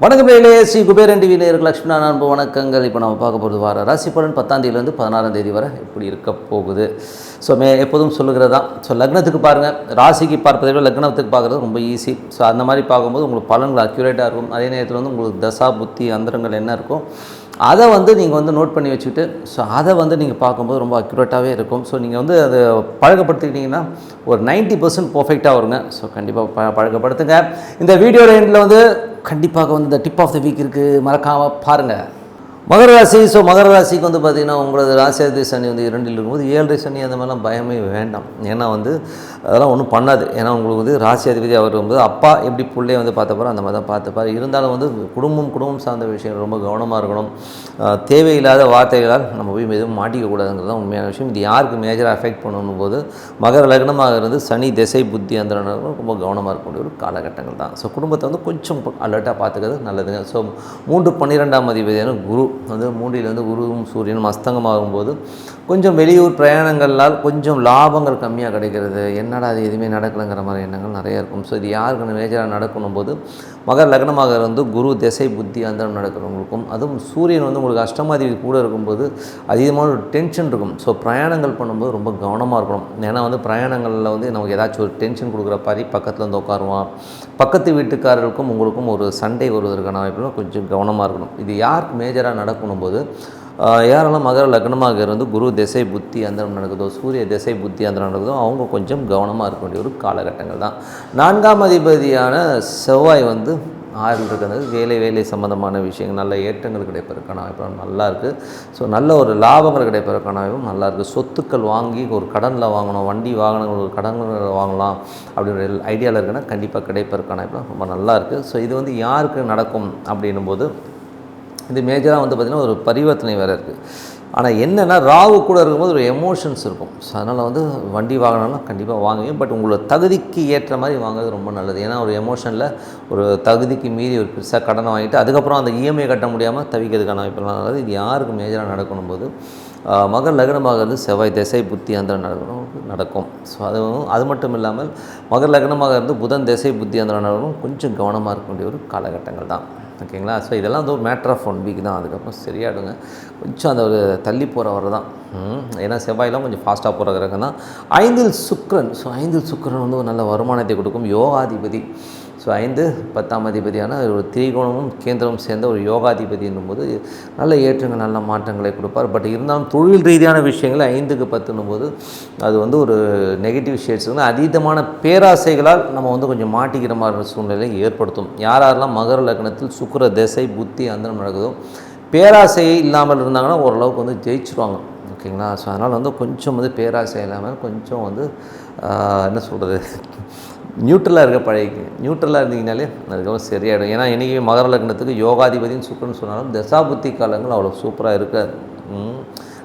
வணக்கம் நேயர்களே, ஸ்ரீ குபேரன் டிவி நேயர்களுக்கு லட்சுமண அன்பு வணக்கங்கள். இப்போ நம்ம பார்க்க போகிறது வார ராசி பலன் 10ஆம் தேதியிலேருந்து 16ஆம் தேதி வரை எப்படி இருக்க போகுது. ஸோ எப்போதும் சொல்லுகிறது தான். ஸோ லக்னத்துக்கு பாருங்கள், ராசிக்கு பார்ப்பதை விட லக்னத்துக்கு பார்க்குறது ரொம்ப ஈஸி. ஸோ அந்த மாதிரி பார்க்கும்போது உங்களுக்கு பலன்கள் அக்யூரேட்டாக இருக்கும். அதே நேரத்தில் வந்து உங்களுக்கு தசா புத்தி அந்தரங்கள் என்ன இருக்கும் அதை நீங்கள் நோட் பண்ணி வச்சுக்கிட்டு ஸோ அதை நீங்கள் பார்க்கும்போது ரொம்ப அக்யூரேட்டாகவே இருக்கும். ஸோ நீங்கள் அதை பழக்கப்படுத்திக்கிட்டிங்கன்னா ஒரு 90% பர்ஃபெக்டாக வருங்க. ஸோ கண்டிப்பாக பழக்கப்படுத்துங்க. இந்த வீடியோ எண்டில் கண்டிப்பாக இந்த டிப் ஆஃப் த வீக் இருக்குது, மறக்காமல் பாருங்கள். மகர ராசி. ஸோ மகர ராசிக்கு பார்த்திங்கன்னா உங்களது ராசியாதிபதி சனி 2ல் இருக்கும்போது 7 சனி அந்த மாதிரிலாம் பயமே வேண்டாம். ஏன்னா அதெல்லாம் ஒன்றும் பண்ணாது. ஏன்னா உங்களுக்கு ராசியாதிபதி அவர் அப்பா எப்படி பிள்ளைய பார்த்துப்பாரோ அந்த மாதிரி தான் பார்த்துப்பார். இருந்தாலும் குடும்பம் சார்ந்த விஷயம் ரொம்ப கவனமாக இருக்கணும். தேவையில்லாத வார்த்தைகளால் நம்ம போய் எதுவும் மாட்டிக்கக்கூடாதுங்கிறது தான் உண்மையான விஷயம். இது யாருக்கு மேஜராக அஃபெக்ட் பண்ணணும் போது மகர லக்னமாக இருந்து சனி திசை புத்தி அந்த ரொம்ப கவனமாக இருக்கக்கூடிய ஒரு காலகட்டங்கள் தான். ஸோ குடும்பத்தை கொஞ்சம் அலர்ட்டாக பார்த்துக்கிறது நல்லதுங்க. ஸோ 3-12ஆம் அதிபதியான குரு 3ல் குருவும் சூரியனும் அஸ்தங்கமாகும்போது கொஞ்சம் வெளியூர் பிரயாணங்களால் கொஞ்சம் லாபங்கள் கம்மியாக கிடைக்கிறது. என்னடா அது எதுவுமே நடக்கலைங்கிற மாதிரி எண்ணங்கள் நிறைய இருக்கும். ஸோ இது யாருக்கு மேஜராக நடக்கணும் போது மகர லக்னமாக இருந்து குரு திசை புத்தி அந்தரம் நடக்கிறவங்களுக்கும், அதுவும் சூரியன் உங்களுக்கு அஷ்டமாதிபதி கூட இருக்கும்போது அதிகமான ஒரு டென்ஷன் இருக்கும். ஸோ பிரயாணங்கள் பண்ணும்போது ரொம்ப கவனமாக இருக்கணும். ஏன்னா பிரயாணங்களில் நமக்கு ஏதாச்சும் ஒரு டென்ஷன் கொடுக்குற மாதிரி பக்கத்தில் உட்காருவான். பக்கத்து வீட்டுக்காரர்களுக்கும் உங்களுக்கும் ஒரு சண்டை வருவதற்கான வாய்ப்புகளும் கொஞ்சம் கவனமாக இருக்கணும். இது யாருக்கு மேஜராக நடக்கணும் போது யாரெல்லாம் மகர லக்னமாக இருந்து குரு திசை புத்தி அந்தரம் நடக்குதோ, சூரிய திசை புத்தி அந்தரம் நடக்குதோ அவங்க கொஞ்சம் கவனமாக இருக்க வேண்டிய ஒரு காலகட்டங்கள் தான். 4ஆம் அதிபதியான செவ்வாய் 6ல் இருக்கிறது. வேலை சம்மந்தமான விஷயங்கள் நல்ல ஏற்றங்கள் கிடைப்பதற்கான வாய்ப்பு நல்லா இருக்குது. ஸோ நல்ல ஒரு லாபங்கள் கிடைப்பதற்கான வாய்ப்பும் நல்லா இருக்குது. சொத்துக்கள் வாங்கி ஒரு கடனில் வாங்கணும், வண்டி வாகனங்கள் ஒரு கடன்கள் வாங்கலாம் அப்படின்ற ஐடியாவில் இருக்குன்னா கண்டிப்பாக கிடைப்பதற்கான வாய்ப்பு ரொம்ப நல்லா இருக்குது. ஸோ இது யாருக்கு நடக்கும் அப்படின்னும் போது இது மேஜராக பார்த்திங்கன்னா ஒரு பரிவர்த்தனை வேறு இருக்குது. ஆனால் என்னென்னா ராகு கூட இருக்கும்போது ஒரு எமோஷன்ஸ் இருக்கும். ஸோ அதனால் வண்டி வாங்கினாலும் கண்டிப்பாக வாங்குவீங்க. பட் உங்களோட தகுதிக்கு ஏற்ற மாதிரி வாங்குறது ரொம்ப நல்லது. ஏன்னா ஒரு எமோஷனில் ஒரு தகுதிக்கு மீறி ஒரு பெருசாக கடனை வாங்கிட்டு அதுக்கப்புறம் அந்த இஎம்ஐ கட்ட முடியாமல் தவிக்கிறதுக்கான வாய்ப்பெல்லாம் நல்லது. இது யாருக்கு மேஜராக நடக்கணும் போது மகர லக்னமாக இருந்து செவ்வாய் திசை புத்தி அந்த நடக்கும். ஸோ அது மட்டும் இல்லாமல் மகர லக்னமாக இருந்து புதன் திசை புத்தி அந்த நடக்கும். கொஞ்சம் கவனமாக இருக்க வேண்டிய ஒரு காலகட்டங்கள் தான். ஓகேங்களா. ஸோ இதெல்லாம் ஒரு மேட்ரு ஆஃப் 1 வீக் தான். அதுக்கப்புறம் சரியாயிடுங்க. கொஞ்சம் அந்த ஒரு தள்ளி போகிற வர தான். ஏன்னா செவ்வாயெலாம் கொஞ்சம் ஃபாஸ்ட்டாக போகிற கிரகம் தான். 5ல் சுக்கிரன். ஸோ 5ல் சுக்கிரன் ஒரு நல்ல வருமானத்தை கொடுக்கும். யோகாதிபதி. ஸோ 5-10ஆம் அதிபதியான ஒரு திரிகோணமும் கேந்திரமும் சேர்ந்த ஒரு யோகாதிபதி என்னும்போது நல்ல ஏற்றங்கள் நல்ல மாற்றங்களை கொடுப்பார். பட் இருந்தாலும் தொழில் ரீதியான விஷயங்கள் 5க்கு 10 போது அது ஒரு நெகட்டிவ் ஷேட்ஸ் அதீதமான பேராசைகளால் நம்ம கொஞ்சம் மாட்டிக்கிற மாதிரி சூழ்நிலையை ஏற்படுத்தும். யாரெல்லாம் மகர லக்னத்தில் சுக்கிர திசை புத்தி அந்தரம் நடக்குதோ பேராசையே இல்லாமல் இருந்தாங்கன்னா ஓரளவுக்கு ஜெயிச்சிருவாங்க. ஓகேங்களா. ஸோ அதனால் கொஞ்சம் பேராசை இல்லாமல் கொஞ்சம் என்ன சொல்கிறது நியூட்ரலாக இருக்க பழகிக்கு. நியூட்ரலாக இருந்தீங்கனாலே அதுக்கப்புறம் சரியாயிடும். ஏன்னா இன்றைக்கி மகர லக்னத்துக்கு யோகாதிபதினு சுக்கிரன்னு சொன்னாலும் தசாபுத்தி காலங்கள் அவ்வளோ சூப்பராக இருக்காது.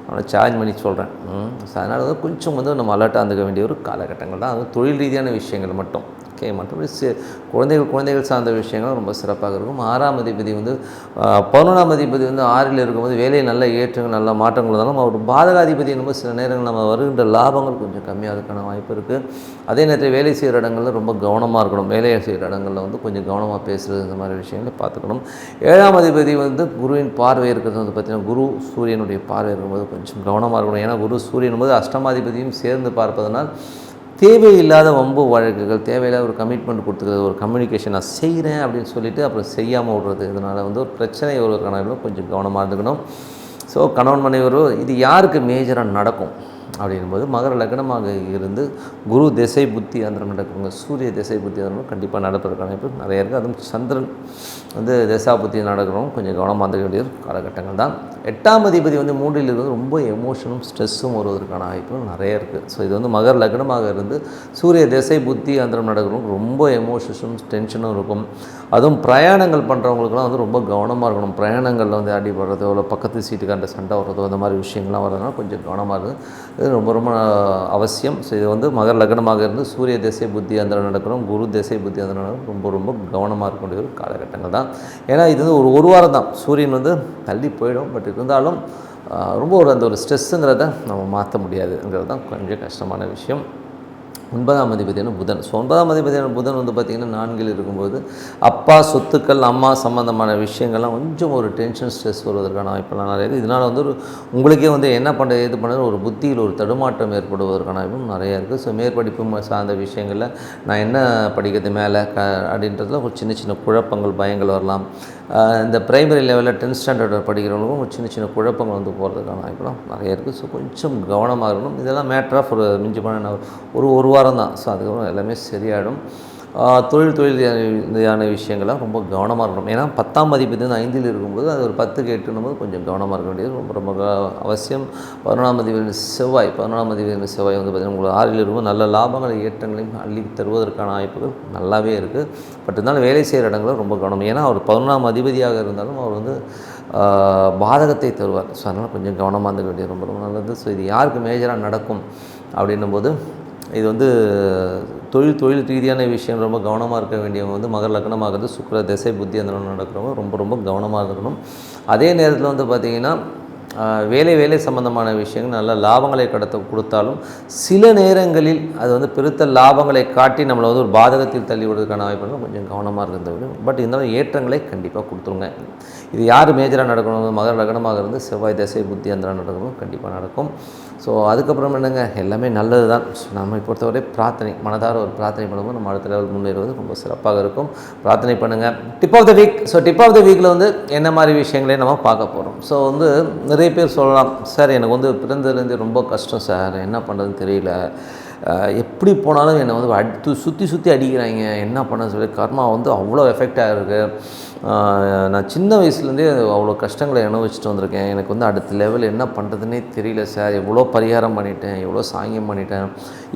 அவனை சேலஞ்ச் பண்ணி சொல்கிறேன். ஸோ அதனால் கொஞ்சம் நம்ம அலர்ட்டாக இருந்துக்க வேண்டிய ஒரு காலகட்டங்கள் தான். அது தொழில் ரீதியான விஷயங்கள் மட்டும். ஓகே. மற்றபடி குழந்தைகள் சார்ந்த விஷயங்கள் ரொம்ப சிறப்பாக இருக்கும். 6ஆம் அதிபதி 11ஆம் அதிபதி 6ல் இருக்கும்போது வேலையில் நல்ல ஏற்றங்கள் நல்ல மாற்றங்கள் இருந்தாலும் அவர் பாதகாதிபதி என்னும்போது சில நேரங்கள் நம்ம வருகின்ற லாபங்கள் கொஞ்சம் கம்மியாக இருக்கான வாய்ப்பு இருக்குது. அதே நேரத்தில் வேலை செய்கிற இடங்களில் ரொம்ப கவனமாக இருக்கணும். வேலையை செய்கிற இடங்களில் கொஞ்சம் கவனமாக பேசுகிறது இந்த மாதிரி விஷயங்களை பார்த்துக்கணும். 7ஆம் அதிபதி குருவின் பார்வை இருக்கிறது பார்த்திங்கன்னா குரு சூரியனுடைய பார்வை இருக்கும்போது கொஞ்சம் கவனமாக இருக்கணும். ஏன்னா குரு சூரியன் போது அஷ்டமாதிபதியும் சேர்ந்து பார்ப்பதனால் தேவையில்லாத வம்பு வழக்குகள், தேவையில்லாத ஒரு கமிட்மெண்ட் கொடுத்துக்கிறது, ஒரு கம்யூனிகேஷன் நான் செய்கிறேன் அப்படின்னு சொல்லிவிட்டு அப்புறம் செய்யாமல் விடுறது, இதனால் ஒரு பிரச்சனை வருவதற்கான கொஞ்சம் கவனமாக இருந்துக்கணும். ஸோ கணவன் மனைவி இது யாருக்கு மேஜராக நடக்கும் அப்படிங்கும்போது மகர லக்னமாக இருந்து குரு திசை புத்தி அந்தரம் நடக்குங்க. சூரிய திசை புத்தி அந்தரம் கண்டிப்பாக நடப்பதற்கான வாய்ப்பு நிறைய இருக்குது. அதுவும் சந்திரன் திசா புத்தி நடக்கிறவங்க கொஞ்சம் கவனமாக இருக்க வேண்டிய காலகட்டங்கள் தான். 8ஆம் அதிபதி 3ல் இருந்து ரொம்ப எமோஷனும் ஸ்ட்ரெஸ்ஸும் வருவதற்கான வாய்ப்புகள் நிறைய இருக்குது. ஸோ இது மகர லக்னமாக இருந்து சூரிய திசை புத்தி அந்தரம் நடக்கிறவங்க ரொம்ப எமோஷனும் டென்ஷனும் இருக்கும். அதுவும் பிரயாணங்கள் பண்ணுறவங்களுக்குலாம் ரொம்ப கவனமாக இருக்கணும். பிரயாணங்களில் அடிபடுறதோ இல்லை பக்கத்து சீட்டுக்காண்ட சண்டை வர்றதோ அந்த மாதிரி விஷயங்கள்லாம் வர்றதுனால கொஞ்சம் கவனமாக இருக்குது. இது ரொம்ப ரொம்ப அவசியம். ஸோ இது மகர லக்னமாக இருந்து சூரிய திசை புத்தி அந்தரம் நடக்கிறோம், குரு திசை புத்தி அந்தரம் நடக்கிறோம். ரொம்ப ரொம்ப கவனமாக இருக்க வேண்டிய ஒரு காலகட்டங்கள் தான். ஏன்னா இது ஒரு வாரம் தான் சூரியன் தள்ளி போயிடும். பட் இருந்தாலும் ரொம்ப அந்த ஒரு ஸ்ட்ரெஸ்ஸுங்கிறத நம்ம மாற்ற முடியாதுங்கிறது தான் கொஞ்சம் கஷ்டமான விஷயம். 9ஆம் அதிபதியான புதன். ஸோ 9ஆம் அதிபதியான புதன் வந்து பார்த்திங்கன்னா 4ல் இருக்கும்போது அப்பா சொத்துக்கள், அம்மா சம்மந்தமான விஷயங்கள்லாம் கொஞ்சம் ஒரு டென்ஷன், ஸ்ட்ரெஸ் வருவதற்கான வாய்ப்பெல்லாம் நிறைய இருக்குது. இதனால் வந்து உங்களுக்கே வந்து என்ன பண்ணுறது எது பண்ணுறது ஒரு புத்தியில் ஒரு தடுமாற்றம் ஏற்படுவதற்கான வாய்ப்பும் நிறையா இருக்குது. ஸோ மேற்படிப்பு சார்ந்த விஷயங்களில் நான் என்ன படிக்கிறது மேலே அப்படின்றதுல ஒரு சின்ன சின்ன குழப்பங்கள், பயங்கள் வரலாம். இந்த பிரைமரி லெவலில் 10th ஸ்டாண்டர்ட் படிக்கிறவங்களுக்கும் ஒரு சின்ன சின்ன குழப்பங்கள் வந்து போகிறதுக்கான வாய்ப்பெல்லாம் நிறைய இருக்குது. ஸோ கொஞ்சம் கவனமாக இருக்கணும். இதெல்லாம் மேட்டர் ஆஃப் ஒரு மிஞ்சி பண்ண ஒரு வாரம் தான். ஸோ அதுக்கப்புறம் எல்லாமே சரியாயிடும். தொழில் ரீதியான விஷயங்கள்லாம் ரொம்ப கவனமாக இருக்கணும். ஏன்னா 10ஆம் அதிபதி வந்து 5ல் இருக்கும்போது அது ஒரு 10க்கு 8ன்னும்போது கொஞ்சம் கவனமாக இருக்க வேண்டியது ரொம்ப ரொம்ப அவசியம். 11ஆம் அதிபதி செவ்வாய் வந்து பார்த்திங்கன்னா உங்களுக்கு 6ல் இருக்கும்போது நல்ல லாபங்களை ஏற்றங்களையும் அள்ளி தருவதற்கான வாய்ப்புகள் நல்லாவே இருக்குது. பட் இருந்தாலும் வேலை செய்கிற இடங்களில் ரொம்ப கவனம். ஏன்னா அவர் 11ஆம் அதிபதியாக இருந்தாலும் அவர் வந்து பாதகத்தை தருவார். ஸோ அதனால் கொஞ்சம் கவனமாக இருந்துக்க வேண்டியது ரொம்ப ரொம்ப நல்லது. ஸோ இது யாருக்கு மேஜராக நடக்கும் அப்படின்னும்போது இது வந்து தொழில் ரீதியான விஷயம் ரொம்ப கவனமாக இருக்க வேண்டியவங்க வந்து மகர லக்னமாகிறது சுக்கிர திசை புத்தி அந்த நடக்கிறவங்க ரொம்ப கவனமாக இருக்கணும். அதே நேரத்தில் வந்து பார்த்திங்கன்னா வேலை சம்பந்தமான விஷயங்கள் நல்ல லாபங்களை கொடுத்தாலும் சில நேரங்களில் அது வந்து பெருத்த லாபங்களை காட்டி நம்மளை வந்து ஒரு பாதகத்தில் தள்ளி விடுறதுக்கான வாய்ப்புகள் கொஞ்சம் கவனமாக இருக்கிறது. பட் இருந்தாலும் ஏற்றங்களை கண்டிப்பாக கொடுத்துருங்க. இது யார் மேஜராக நடக்கணும், மகர லக்னமாக இருந்து செவ்வாய் திசை புத்தி அந்த நடக்கணும், கண்டிப்பாக நடக்கும். ஸோ அதுக்கப்புறம் என்னங்க எல்லாமே நல்லது தான். ஸோ நம்மை பொறுத்தவரை பிரார்த்தனை, மனதார ஒரு பிரார்த்தனை பண்ணும்போது நம்ம அடுத்த லெவல் முன்னேறுவது ரொம்ப சிறப்பாக இருக்கும். பிரார்த்தனை பண்ணுங்கள். Tip of the week. So tip of the வீக்கில் வந்து என்ன மாதிரி விஷயங்களே நம்ம பார்க்க போகிறோம். ஸோ வந்து நிறைய பேர் சொல்லலாம், சார் எனக்கு வந்து பிறந்ததுலேருந்து ரொம்ப கஷ்டம் சார், என்ன பண்ணுறதுன்னு தெரியல, எப்படி போனாலும் என்னை வந்து சுற்றி அடிக்கிறாங்க, என்ன பண்ண சொல்லி கர்மா வந்து அவ்வளோ எஃபெக்டாக இருக்குது. நான் சின்ன வயசுலேருந்தே அவ்வளோ கஷ்டங்களை அனுபவிச்சுட்டு வந்திருக்கேன். எனக்கு வந்து அடுத்த லெவல் என்ன பண்ணுறதுன்னே தெரியல சார், எவ்வளோ பரிகாரம் பண்ணிட்டேன், எவ்வளோ சாங்கியம் பண்ணிட்டேன்,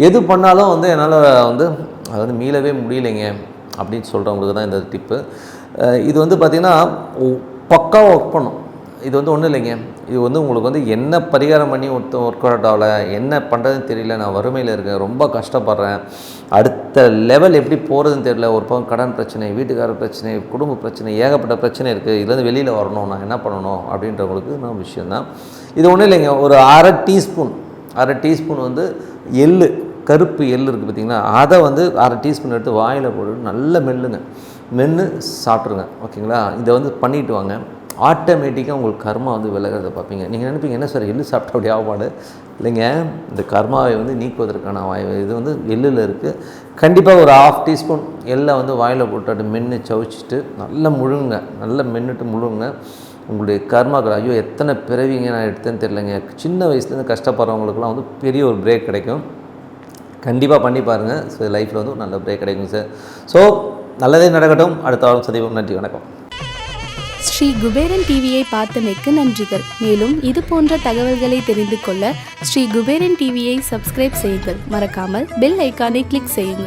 எது பண்ணாலும் வந்து என்னால் வந்து அது வந்து மீளவே முடியலைங்க அப்படின்னு சொல்கிறவங்களுக்கு தான் இந்த டிப்பு. இது வந்து பார்த்திங்கன்னா பக்காவாக ஒர்க் பண்ணும். இது வந்து ஒன்றும் இல்லைங்க, இது வந்து உங்களுக்கு வந்து என்ன பரிகாரம் பண்ணி ஒர்க் அவுட் ஆகலை, என்ன பண்ணுறதுன்னு தெரியல, நான் வறுமையில் இருக்கேன், ரொம்ப கஷ்டப்படுறேன், அடுத்த லெவல் எப்படி போகிறதுன்னு தெரியல, ஒரு பக்கம் கடன் பிரச்சனை, வீட்டுக்கார பிரச்சனை, குடும்ப பிரச்சனை, ஏகப்பட்ட பிரச்சனை இருக்குது, இதுலேருந்து வெளியில் வரணும், நான் என்ன பண்ணணும் அப்படின்றவங்களுக்கு நான் விஷயந்தான். இது ஒன்றும் இல்லைங்க, ஒரு அரை டீஸ்பூன் வந்து எள்ளு, கருப்பு எள்ளு இருக்குது பார்த்திங்கன்னா, அதை வந்து அரை டீஸ்பூன் எடுத்து வாயில் போட்டு நல்லா மென்று சாப்பிட்ருங்க. ஓகேங்களா? இதை வந்து பண்ணிவிட்டு வாங்க, ஆட்டோமேட்டிக்காக உங்களுக்கு கர்மா வந்து விலகிறத பார்ப்பீங்க. நீங்கள் நினைப்பீங்க என்ன சார் எள்ளு சாப்பிட்டா அப்படி ஆகப்பாடு, இல்லைங்க, இந்த கர்மாவை வந்து நீக்குவதற்கான இது வந்து எள்ளில் இருக்குது. கண்டிப்பாக ஒரு 1/2 டீஸ்பூன் எள்ளை வந்து வாயில் போட்டு மென்று சவிச்சிட்டு நல்லா மென்னுட்டு முழுங்க. உங்களுடைய கர்மாக்கள், ஐயோ எத்தனை பிறவிங்க நான் எடுத்தேன்னு தெரியலைங்க, சின்ன வயசுலேருந்து கஷ்டப்படுறவங்களுக்குலாம் வந்து பெரிய ஒரு பிரேக் கிடைக்கும். கண்டிப்பாக பண்ணி பாருங்கள். ஸோ லைஃப்பில் வந்து ஒரு நல்ல பிரேக் கிடைக்கும் சார். ஸோ நல்லதே நடக்கட்டும். அடுத்த வாரம் சந்திப்போம். நன்றி, வணக்கம். ஸ்ரீ குபேரன் டிவியை பார்த்தமைக்கு நன்றிகள். மேலும் இது போன்ற தகவல்களை தெரிந்து கொள்ள ஸ்ரீ குபேரன் டிவியை சப்ஸ்கிரைப் செய்யுங்கள். மறக்காமல் பெல் ஐக்கானை கிளிக் செய்யுங்கள்.